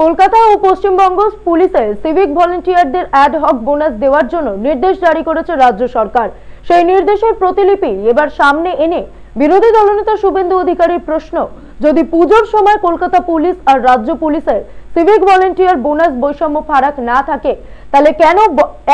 কলকাতা ও পশ্চিমবঙ্গ পুলিশের civic ভলেন্টিয়ারদের ad hoc bonus দেওয়ার জন্য নির্দেশ জারি করেছে রাজ্য সরকার। সেই নির্দেশের প্রতিলিপি এবার সামনে এনে বিরোধী দলনেতা শুভেন্দু অধিকারীর প্রশ্ন, যদি পুজোর সময় কলকাতা পুলিশ আর রাজ্য পুলিশের সিভিক ভলেন্টিয়ার বোনাস বৈষম্য ফারাক না থাকে, তাহলে কেন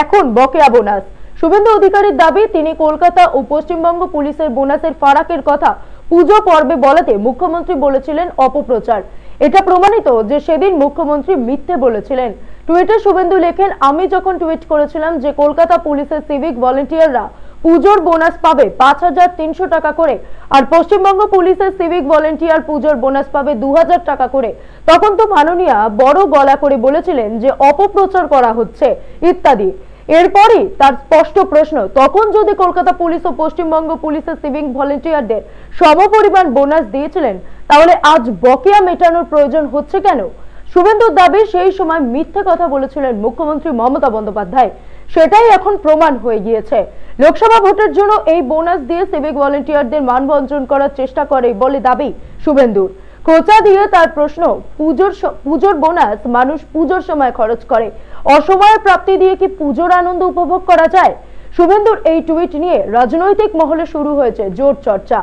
এখন বকেয়া বোনাস? শুভেন্দু অধিকারীর দাবি, তিনি কলকাতা ও পশ্চিমবঙ্গ পুলিশের বোনাসের ফারাকের কথা পুজো পর্বে বলাতে মুখ্যমন্ত্রী বলেছিলেন অপপ্রচার। এটা প্রমাণিত যে সেদিন মুখ্যমন্ত্রী মিথ্যে বলেছিলেন। টুইটে শুভেন্দু লেখেন, আমি যখন টুইট করেছিলাম যে কলকাতা পুলিশের সিভিক ভলেন্টিয়াররা পুজোর বোনাস পাবে ৫,৩০০ টাকা করে আর পশ্চিমবঙ্গ পুলিশের সিভিক ভলেন্টিয়ার পুজোর বোনাস পাবে ২,০০০ টাকা করে, তখন তো মাননীয়া বড় গলা করে বলেছিলেন যে অপপ্রচার করা হচ্ছে ইত্যাদি। এরপরই তার স্পষ্ট প্রশ্ন, তখন যদি কলকাতা পুলিশ ও পশ্চিমবঙ্গ পুলিশের সিভিক ভলেন্টিয়ারদের সমপরিমাণ বোনাস দিয়েছিলেন, তাহলে আজ বকেয়া মেটানোর প্রয়োজন হচ্ছে কেন? শুভেন্দুর দাবি, সেই সময় মিথ্যে কথা বলেছিলেন মুখ্যমন্ত্রী মমতা বন্দ্যোপাধ্যায়, সেটাই এখন প্রমাণ হয়ে গিয়েছে। লোকসভা ভোটের জন্য এই বোনাস দিয়ে সিভিক ভলেন্টিয়ারদের মানভঞ্জন করার চেষ্টা করে বলে দাবি শুভেন্দুর। খোঁচা দিয়ে তার প্রশ্ন, পুজোর বোনাস মানুষ পুজোর সময় খরচ করে, অসময়ের প্রাপ্তি দিয়ে কি পুজোর আনন্দ উপভোগ করা যায়? শুভেন্দুর এই টুইট নিয়ে রাজনৈতিক মহলে শুরু হয়েছে জোর চর্চা।